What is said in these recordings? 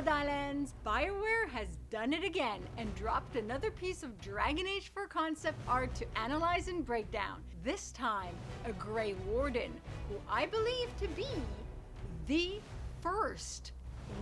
Hello Dylands! Bioware has done it again and dropped another piece of Dragon Age 4 concept art to analyze and break down. This time, a Grey Warden, who I believe to be the First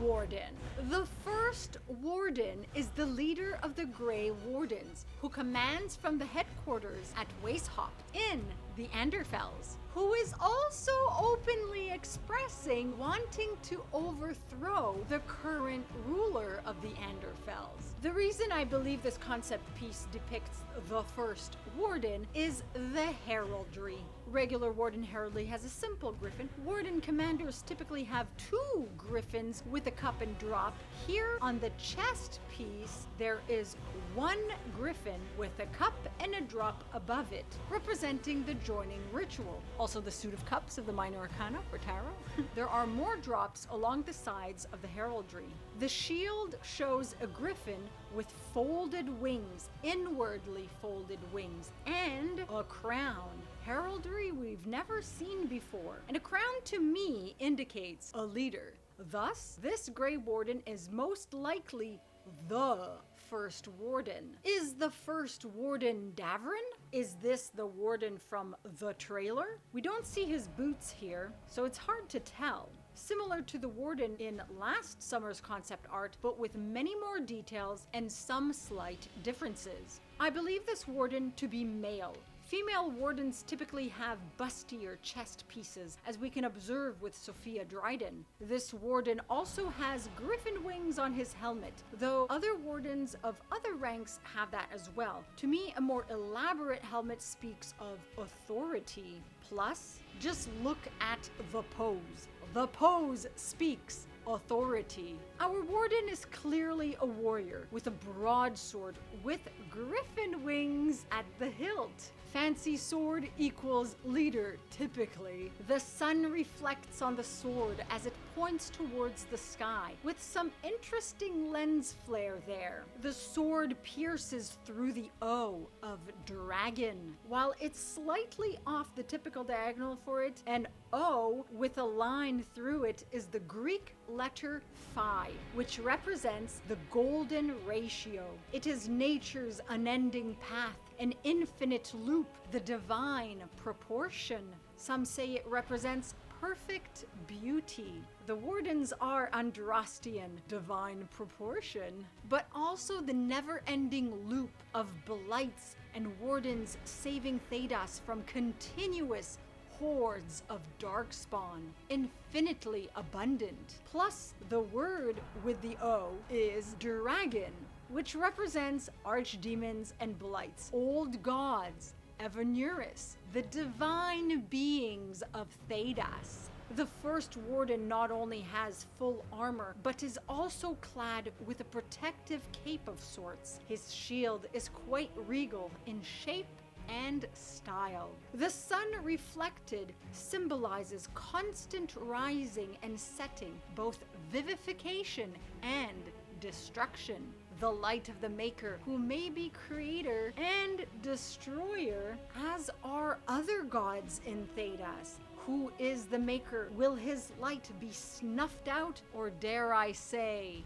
Warden. The First Warden is the leader of the Grey Wardens, who commands from the headquarters at Weisshaupt in the Anderfels, who is also openly expressing wanting to overthrow the current ruler of the Anderfels. The reason I believe this concept piece depicts the First Warden is the heraldry. Regular Warden heraldry has a simple griffin. Warden commanders typically have two griffins with a cup and drop. Here on the chest piece, there is one griffin with a cup and a drop above it, representing the joining ritual. Also the suit of cups of the minor arcana for tarot. There are more drops along the sides of the heraldry. The shield shows a griffin with folded wings, inwardly folded wings, and a crown. Heraldry we've never seen before. And a crown to me indicates a leader. Thus, this Grey Warden is most likely the First Warden. Is the First Warden Davrin? Is this the Warden from the trailer? We don't see his boots here, so it's hard to tell. Similar to the Warden in last summer's concept art, but with many more details and some slight differences. I believe this Warden to be male. Female Wardens typically have bustier chest pieces, as we can observe with Sophia Dryden. This Warden also has griffin wings on his helmet, though other Wardens of other ranks have that as well. To me, a more elaborate helmet speaks of authority. Plus, just look at the pose. The pose speaks authority. Our Warden is clearly a warrior with a broadsword with griffin wings at the hilt. Fancy sword equals leader, typically. The sun reflects on the sword as it points towards the sky, with some interesting lens flare there. The sword pierces through the O of dragon. While it's slightly off the typical diagonal for it, an O with a line through it is the Greek letter phi, which represents the golden ratio. It is nature's unending path, an infinite loop, the divine proportion. Some say it represents perfect beauty. The Wardens are Andrastian, divine proportion, but also the never-ending loop of blights and Wardens saving Thedas from continuous hordes of darkspawn, infinitely abundant. Plus, the word with the O is dragon, which represents archdemons and blights, old gods, Evanuris, the divine beings of Thedas. The First Warden not only has full armor, but is also clad with a protective cape of sorts. His shield is quite regal in shape and style. The sun reflected symbolizes constant rising and setting, both vivification and destruction. The light of the Maker, who may be creator and destroyer, as are other gods in Thedas. Who is the Maker? Will his light be snuffed out, or dare I say,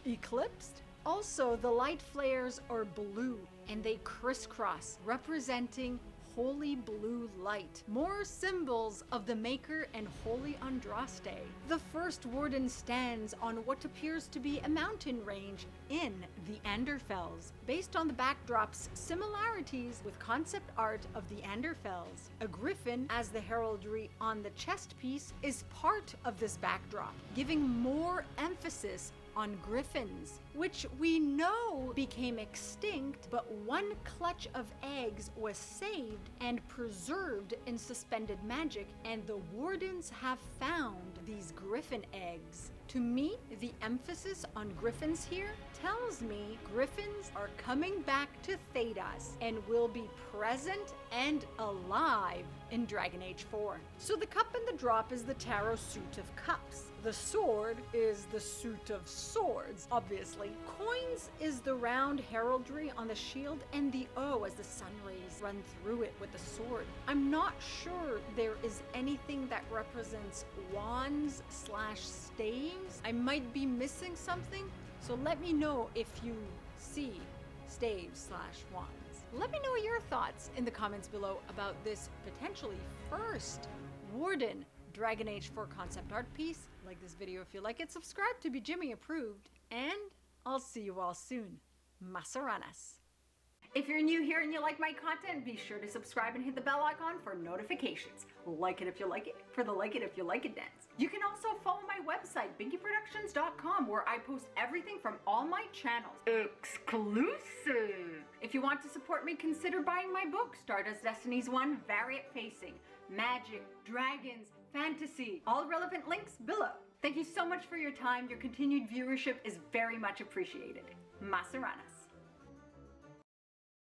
eclipsed? Also, the light flares are blue, and they crisscross, representing holy blue light. More symbols of the Maker and Holy Andraste. The First Warden stands on what appears to be a mountain range in the Anderfels, based on the backdrop's similarities with concept art of the Anderfels. A griffin, as the heraldry on the chest piece, is part of this backdrop, giving more emphasis on griffins, which we know became extinct, but one clutch of eggs was saved and preserved in suspended magic, and the Wardens have found these griffin eggs. To me, the emphasis on griffins here tells me griffins are coming back to Thedas and will be present and alive in Dragon Age 4. So the cup and the drop is the tarot suit of cups. The sword is the suit of swords, obviously. Coins is the round heraldry on the shield, and the O as the sun rays run through it with the sword. I'm not sure there is anything that represents wands / staves names. I might be missing something, so let me know if you see staves/wands. Let me know your thoughts in the comments below about this potentially first Warden Dragon Age 4 concept art piece. Like this video if you like it, subscribe to be Jimmy approved, and I'll see you all soon. Masaranas. If you're new here and you like my content, be sure to subscribe and hit the bell icon for notifications. Like it if you like it, for the like it if you like it dance. You can also follow my website, binkyproductions.com, where I post everything from all my channels. Exclusive! If you want to support me, consider buying my book, Stardust Destinies 1, Variant Facing, Magic, Dragons, Fantasy, all relevant links below. Thank you so much for your time. Your continued viewership is very much appreciated. Masarana.